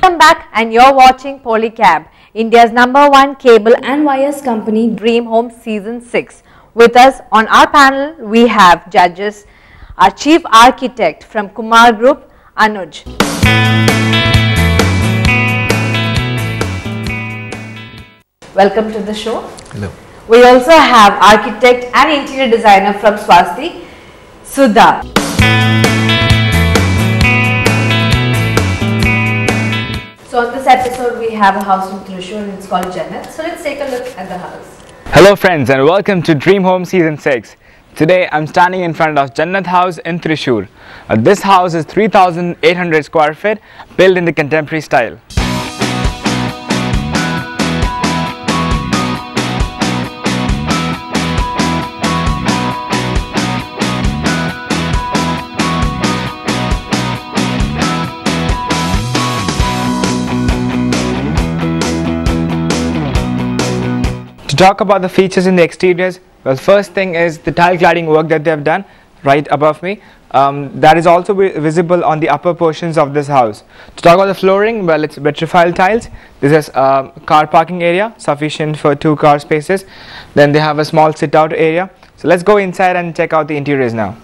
Welcome back, and you're watching Polycab, India's #1 cable and wires company, Dream Home Season 6. With us on our panel, we have judges, our Chief Architect from Kumar Group, Anuj. Welcome to the show. Hello. We also have Architect and Interior Designer from Swasti, Sudha. So on this episode, we have a house in Thrissur and it's called Jannath. So let's take a look at the house. Hello friends, and welcome to Dream Home Season 6. Today I'm standing in front of Jannath House in Thrissur. This house is 3,800 square feet, built in the contemporary style. To talk about the features in the exteriors, well, first thing is the tile cladding work that they have done right above me. That is also visible on the upper portions of this house. To talk about the flooring, well, it's vitrified tiles. This is a car parking area sufficient for 2 car spaces. Then they have a small sit out area. So let's go inside and check out the interiors now.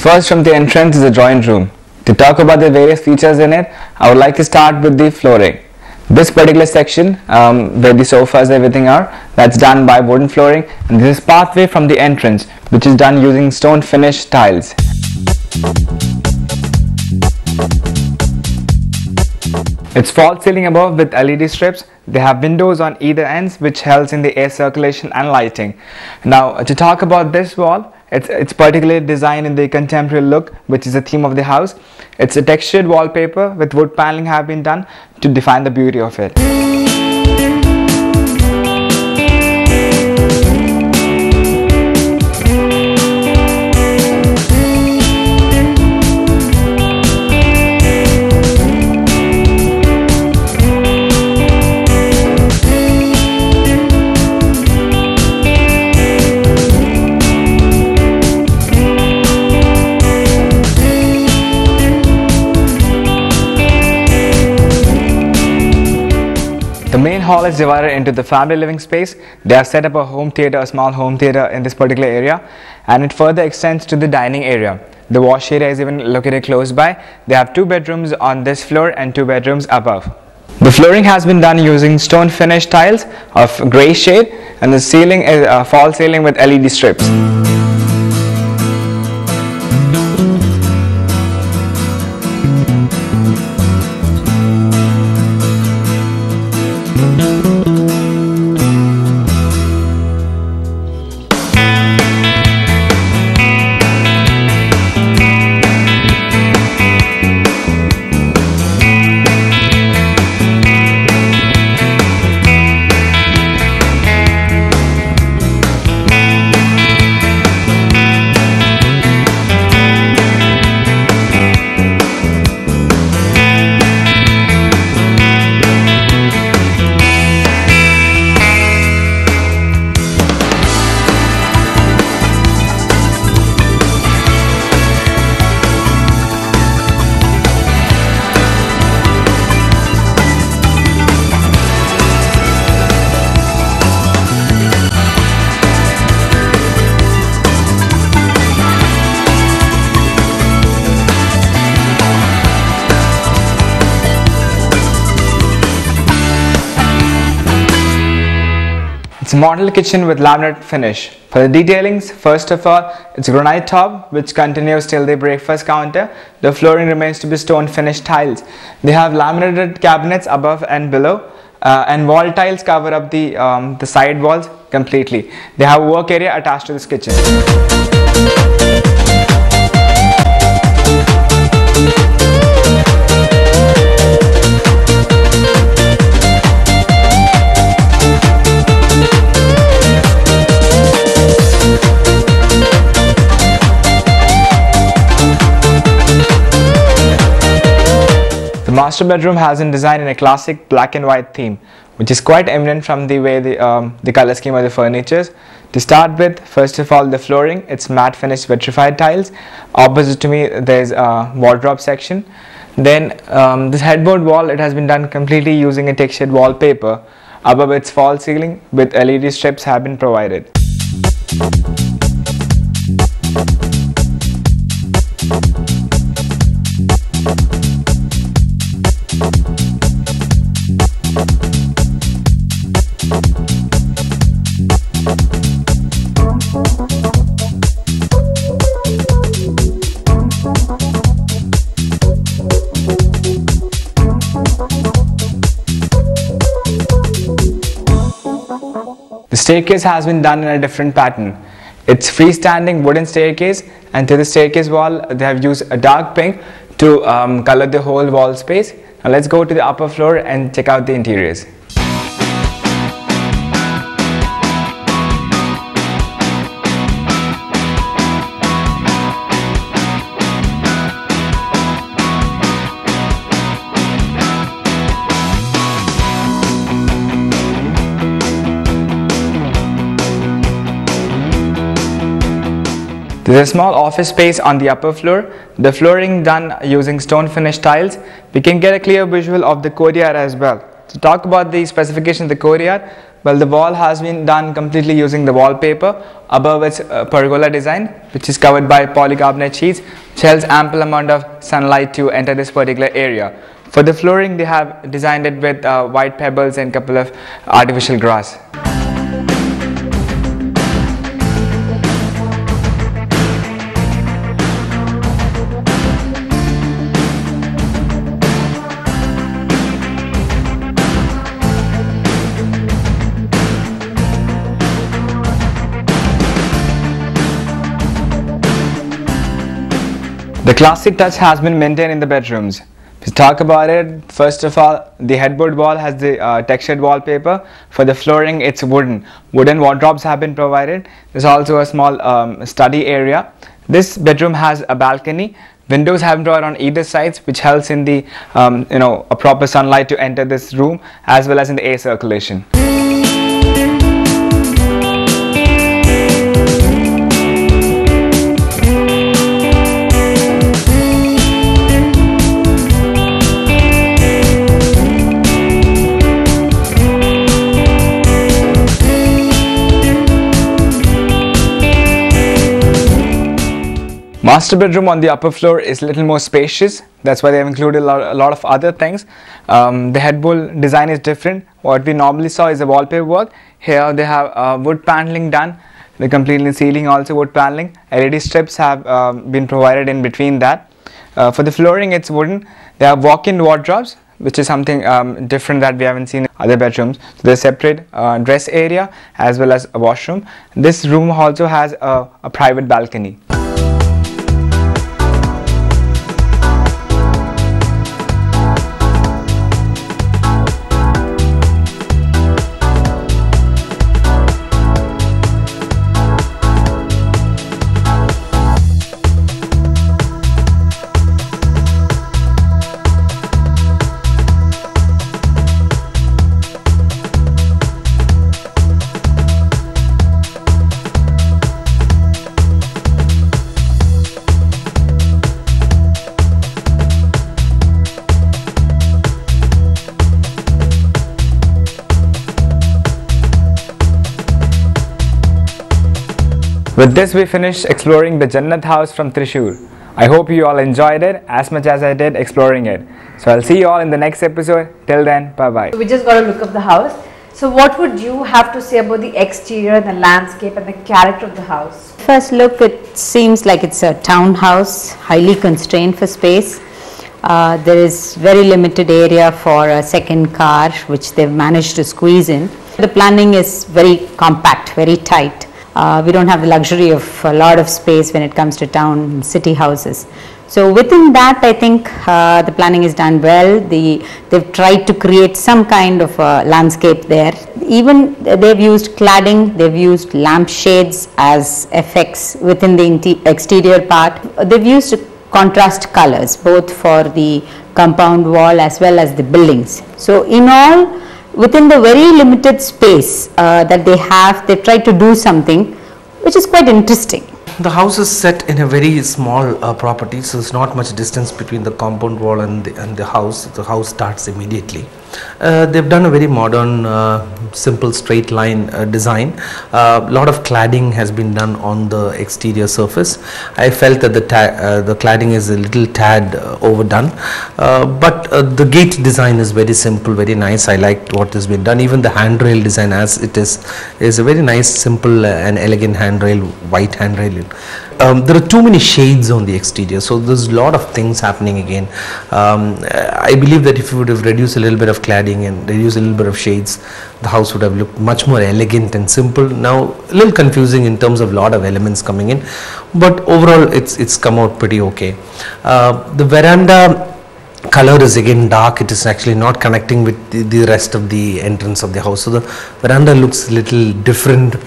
First, from the entrance is the drawing room. To talk about the various features in it, I would like to start with the flooring. This particular section where the sofas everything are, that's done by wooden flooring, and this is pathway from the entrance, which is done using stone finished tiles. It's false ceiling above with LED strips. They have windows on either ends, which helps in the air circulation and lighting. Now, to talk about this wall, it's particularly designed in the contemporary look, which is the theme of the house. It's a textured wallpaper with wood paneling have been done to define the beauty of it. The main hall is divided into the family living space. They have set up a home theatre, a small home theatre in this particular area, and it further extends to the dining area. The wash area is even located close by. They have 2 bedrooms on this floor and 2 bedrooms above. The flooring has been done using stone finished tiles of grey shade, and the ceiling is a false ceiling with LED strips. It's a model kitchen with laminate finish. For the detailings, first of all, it's granite top which continues till the breakfast counter. The flooring remains to be stone finished tiles. They have laminated cabinets above and below, and wall tiles cover up the side walls completely. They have a work area attached to this kitchen. master bedroom has been designed in a classic black and white theme, which is quite evident from the way the color scheme of the furnitures. To start with, first of all, the flooring, it's matte finished vitrified tiles. Opposite to me, there's a wardrobe section. Then this headboard wall, it has been done completely using a textured wallpaper. Above its false ceiling with LED strips have been provided. The staircase has been done in a different pattern. It's freestanding wooden staircase, and to the staircase wall they have used a dark pink to color the whole wall space. Now let's go to the upper floor and check out the interiors. There's a small office space on the upper floor. The flooring done using stone finished tiles. We can get a clear visual of the courtyard as well. To talk about the specifications of the courtyard, well, the wall has been done completely using the wallpaper. Above its pergola design, which is covered by polycarbonate sheets, which helps ample amount of sunlight to enter this particular area. For the flooring, they have designed it with white pebbles and couple of artificial grass. The classic touch has been maintained in the bedrooms. To talk about it, first of all, the headboard wall has the textured wallpaper. For the flooring, it's wooden. Wooden wardrobes have been provided. There's also a small study area. This bedroom has a balcony. Windows have been provided on either sides, which helps in the a proper sunlight to enter this room, as well as in the air circulation. Master bedroom on the upper floor is a little more spacious. That's why they have included a lot of other things. The headboard design is different. What we normally saw is the wallpaper work. Here they have wood paneling done. The completely ceiling also wood paneling. LED strips have been provided in between that. For the flooring, it's wooden. They have walk-in wardrobes, which is something different that we haven't seen in other bedrooms. So there's a separate dress area as well as a washroom. This room also has a private balcony. With this, we finished exploring the Jannath House from Thrissur. I hope you all enjoyed it as much as I did exploring it. So I'll see you all in the next episode. Till then, bye-bye. We just got a look of the house. So what would you have to say about the exterior, the landscape and the character of the house? First look, it seems like it's a townhouse, highly constrained for space. There is very limited area for a second car, which they've managed to squeeze in. The planning is very compact, very tight. We don't have the luxury of a lot of space when it comes to town city houses. So within that, I think the planning is done well. They've tried to create some kind of landscape there. Even they've used cladding, they've used lampshades as effects within the exterior part. They've used contrast colors both for the compound wall as well as the buildings. So in all, within the very limited space that they have, they try to do something which is quite interesting. The house is set in a very small property, so there's not much distance between the compound wall and the house. The house starts immediately. They've done a very modern, simple straight line design. A lot of cladding has been done on the exterior surface. I felt that the cladding is a little tad overdone, but the gate design is very simple, very nice. I liked what has been done. Even the handrail design as it is a very nice, simple and elegant handrail, white handrail. There are too many shades on the exterior, so there's a lot of things happening again. I believe that if you would have reduced a little bit of cladding and reduced a little bit of shades, the house would have looked much more elegant and simple. Now a little confusing in terms of lot of elements coming in, but overall it's come out pretty okay. The veranda color is again dark. It is actually not connecting with the rest of the entrance of the house, so the veranda looks a little different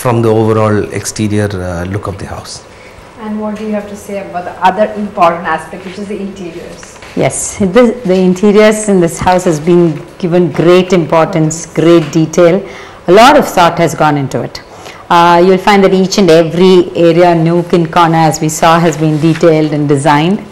from the overall exterior look of the house. And what do you have to say about the other important aspect, which is the interiors? Yes, the interiors in this house has been given great importance, great detail. A lot of thought has gone into it. You'll find that each and every area, nook and corner, as we saw, has been detailed and designed.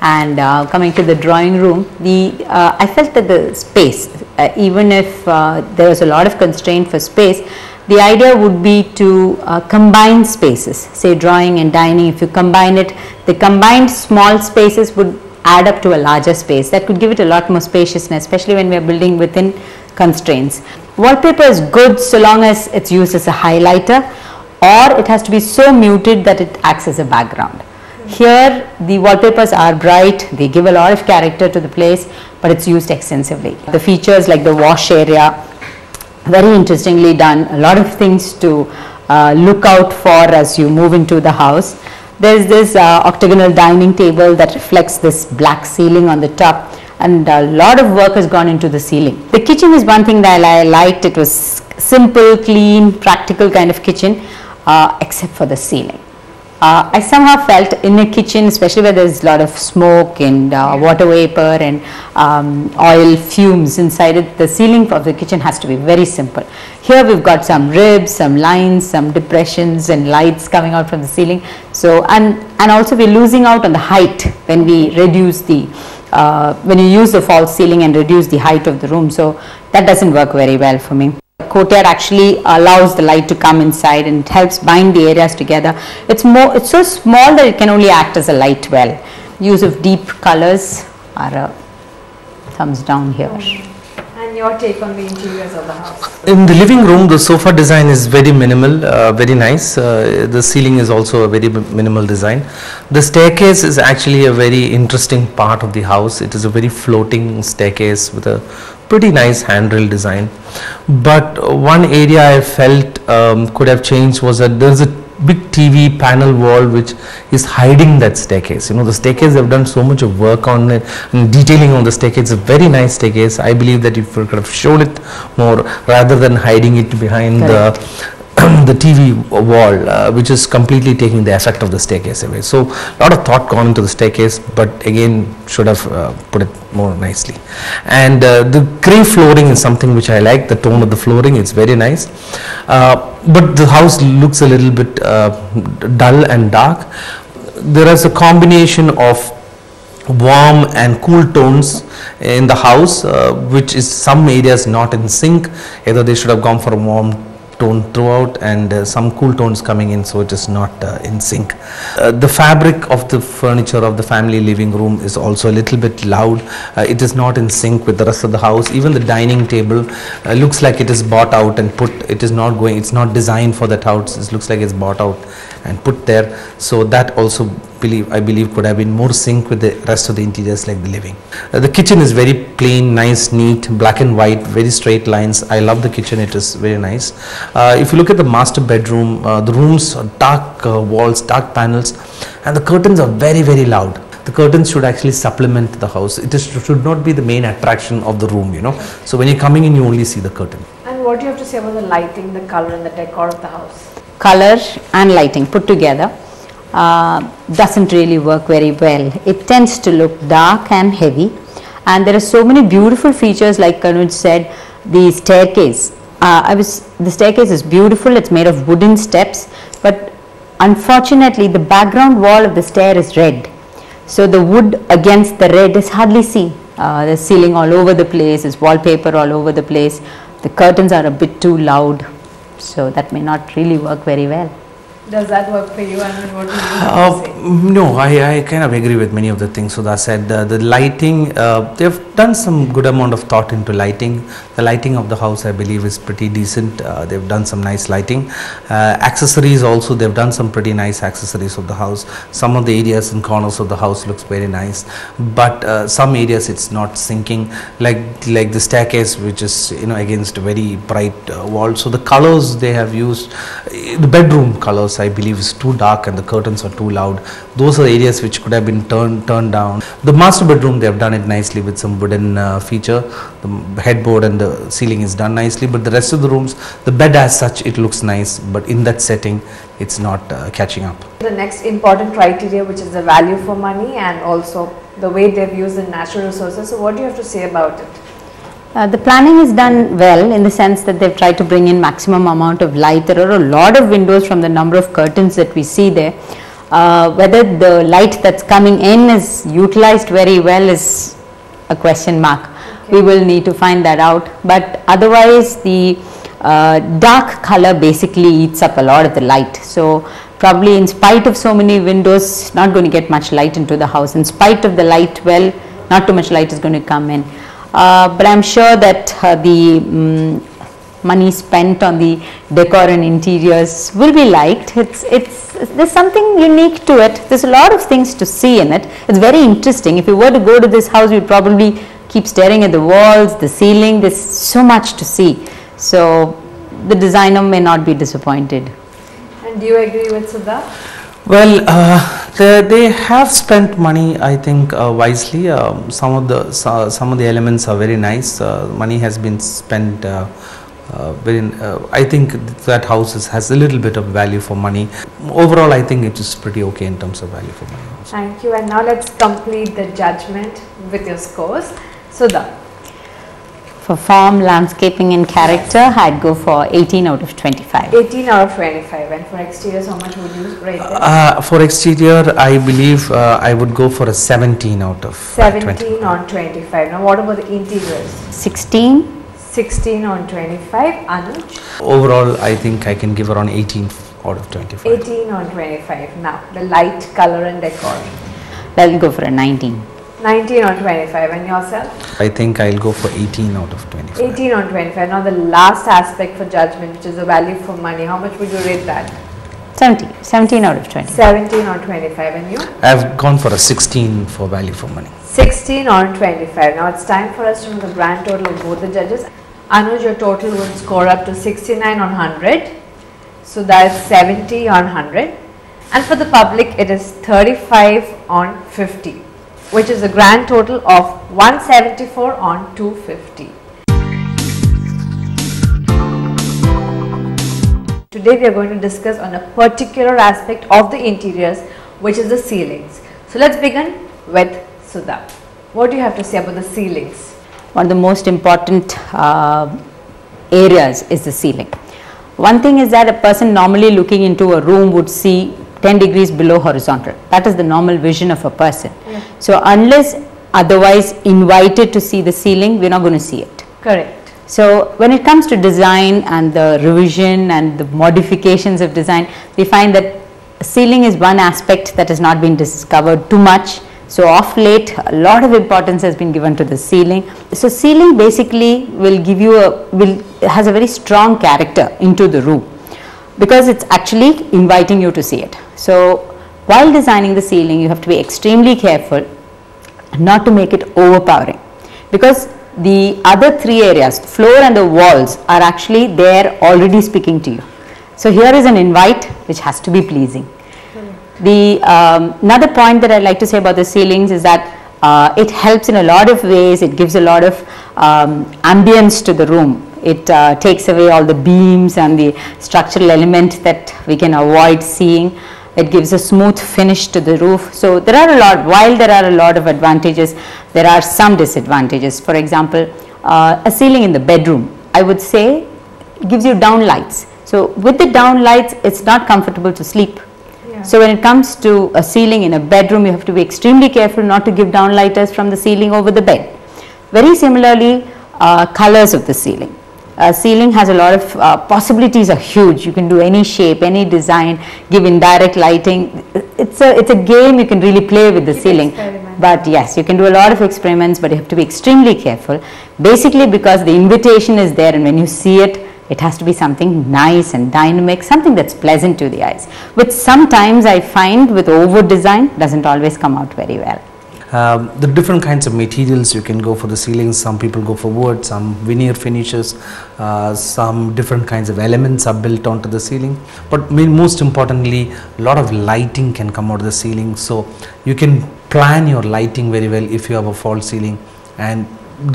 And coming to the drawing room, I felt that the space, even if there was a lot of constraint for space, the idea would be to combine spaces, say drawing and dining. If you combine it, the combined small spaces would add up to a larger space. That could give it a lot more spaciousness, especially when we are building within constraints. Wallpaper is good so long as it's used as a highlighter, or it has to be so muted that it acts as a background. Here the wallpapers are bright, they give a lot of character to the place, but it's used extensively. The features like the wash area, very interestingly done, a lot of things to look out for as you move into the house. There's this octagonal dining table that reflects this black ceiling on the top, and a lot of work has gone into the ceiling. The kitchen is one thing that I liked. It was simple, clean, practical kind of kitchen, except for the ceiling. I somehow felt in a kitchen, especially where there's a lot of smoke and water vapor and oil fumes inside it, the ceiling of the kitchen has to be very simple. Here we've got some ribs, some lines, some depressions and lights coming out from the ceiling. So and also we're losing out on the height when we reduce the when you use the false ceiling and reduce the height of the room. So that doesn't work very well for me. Courtyard actually allows the light to come inside and it helps bind the areas together. It's so small that it can only act as a light well. Use of deep colors are a thumbs down here. And your take on the interiors of the house? In the living room, the sofa design is very minimal, very nice. The ceiling is also a very minimal design. The staircase is actually a very interesting part of the house. It is a very floating staircase with a pretty nice handrail design. But one area I felt could have changed was that there's a big TV panel wall which is hiding that staircase. You know, the staircase, they've done so much of work on it and detailing on the staircase. It's a very nice staircase. I believe that if we could have shown it more rather than hiding it behind the TV wall, which is completely taking the effect of the staircase away. So a lot of thought gone into the staircase, but again should have put it more nicely. And the grey flooring is something which I like. The tone of the flooring, it's very nice. But the house looks a little bit dull and dark. There is a combination of warm and cool tones in the house, which is some areas not in sync. Either they should have gone for a warm tone throughout and some cool tones coming in, so it is not in sync. The fabric of the furniture of the family living room is also a little bit loud. It is not in sync with the rest of the house. Even the dining table looks like it is bought out and put, it's not designed for that house. It looks like it's bought out and put there. So that also I believe could have been more sync with the rest of the interiors like the living. The kitchen is very plain, nice, neat, black and white, very straight lines. I love the kitchen, it is very nice. If you look at the master bedroom, the rooms are dark walls, dark panels, and the curtains are very, very loud. The curtains should actually supplement the house. Should not be the main attraction of the room, you know. So when you're coming in, you only see the curtain. And what do you have to say about the lighting, the color and the decor of the house? Color and lighting put together doesn't really work very well. It tends to look dark and heavy, And there are so many beautiful features, like Kanuj said, the staircase. The staircase is beautiful, it's made of wooden steps, but unfortunately the background wall of the stair is red. So the wood against the red is hardly seen. There's ceiling all over the place, there's wallpaper all over the place. The curtains are a bit too loud, so that may not really work very well. Does that work for you? I mean, what do you have to say? No, I kind of agree with many of the things Sudha said. The lighting, they've done some good amount of thought into lighting. The lighting of the house, I believe, is pretty decent. They've done some nice lighting. Accessories also, they've done some pretty nice accessories of the house. Some of the areas and corners of the house looks very nice, but some areas it's not sinking, like the staircase, which is against a very bright wall. So the colors they have used, the bedroom colors, I believe, is too dark and the curtains are too loud. Those are areas which could have been turned down. The master bedroom, they have done it nicely with some wooden feature. The headboard and the ceiling is done nicely, but the rest of the rooms, the bed as such, it looks nice, but in that setting it's not catching up. The next important criteria, which is the value for money and also the way they've used the natural resources. So what do you have to say about it? The planning is done well, in the sense that they've tried to bring in maximum amount of light. There are a lot of windows from the number of curtains that we see there. Whether the light that's coming in is utilized very well is a question mark. Okay. We will need to find that out, but otherwise the dark color basically eats up a lot of the light. So probably in spite of so many windows, not going to get much light into the house. In spite of the light, well, not too much light is going to come in. But I'm sure that the money spent on the decor and interiors will be liked. There's something unique to it. There's a lot of things to see in it. It's very interesting. If you were to go to this house, you'd probably keep staring at the walls, the ceiling. There's so much to see. So the designer may not be disappointed. And do you agree with Sudha? Well, they have spent money, I think, wisely. Some of the elements are very nice. Money has been spent I think that house has a little bit of value for money. Overall, I think it is pretty okay in terms of value for money also. Thank you. And now let's complete the judgment with your scores. Sudha. For form, landscaping and character, I'd go for 18 out of 25. 18 out of 25. And for exteriors, how much would you rate them? For exterior, I believe I would go for a 17 out of 17 on 25. Now what about the interiors? 16. 16 on 25. Anuj? Overall, I think I can give around 18 out of 25. 18 on 25. Now the light, color and decor. I'll go for a 19. 19 on 25. And yourself? I think I'll go for 18 out of 25. 18 on 25. Now the last aspect for judgment, which is the value for money. How much would you rate that? 17 out of 20. 17 on 25. And you? I've gone for a 16 for value for money. 16 on 25. Now it's time for us to know the grand total of both the judges. Anuj, your total would score up to 69 on 100. So that's 70 on 100. And for the public, it is 35 on 50, which is a grand total of 174 on 250. Today we are going to discuss on a particular aspect of the interiors, which is the ceilings. So let's begin with Sudha. What do you have to say about the ceilings? One of the most important areas is the ceiling. One thing is that a person normally looking into a room would see 10 degrees below horizontal. That is the normal vision of a person. Yeah. So unless otherwise invited to see the ceiling, we're not going to see it. Correct. So when it comes to design and the revision and the modifications of design, we find that ceiling is one aspect that has not been discovered too much. So of late, a lot of importance has been given to the ceiling. So ceiling basically will give you has a very strong character into the room, because it's actually inviting you to see it. So while designing the ceiling, you have to be extremely careful not to make it overpowering, because the other three areas, floor and the walls, are actually there already speaking to you. So here is an invite which has to be pleasing. The another point that I'd like to say about the ceilings is that it helps in a lot of ways. It gives a lot of ambience to the room. It takes away all the beams and the structural element that we can avoid seeing. It gives a smooth finish to the roof. So there are a lot, while there are a lot of advantages, there are some disadvantages. For example, a ceiling in the bedroom, I would say, gives you down lights. So with the down lights, it's not comfortable to sleep. Yeah. So when it comes to a ceiling in a bedroom, you have to be extremely careful not to give downlighters from the ceiling over the bed. Very similarly, colors of the ceiling. Ceiling has a lot of possibilities are huge. You can do any shape, any design, give indirect lighting. It's a game you can really play with the ceiling. But yes, you can do a lot of experiments, but you have to be extremely careful. Basically because the invitation is there, and when you see it, it has to be something nice and dynamic, something that's pleasant to the eyes, which sometimes I find with over design doesn't always come out very well. The different kinds of materials you can go for the ceilings. Some people go for wood, some veneer finishes, some different kinds of elements are built onto the ceiling. But most importantly, a lot of lighting can come out of the ceiling. So you can plan your lighting very well if you have a false ceiling, and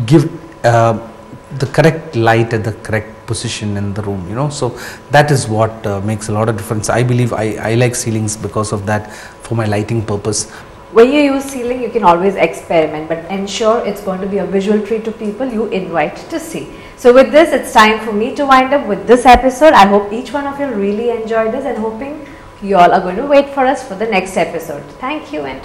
give the correct light at the correct position in the room, you know. So that is what makes a lot of difference. I believe I like ceilings because of that, for my lighting purpose. When you use ceiling, you can always experiment, but ensure it's going to be a visual treat to people you invite to see. So with this, it's time for me to wind up with this episode. I hope each one of you really enjoyed this, and hoping you all are going to wait for us for the next episode. Thank you and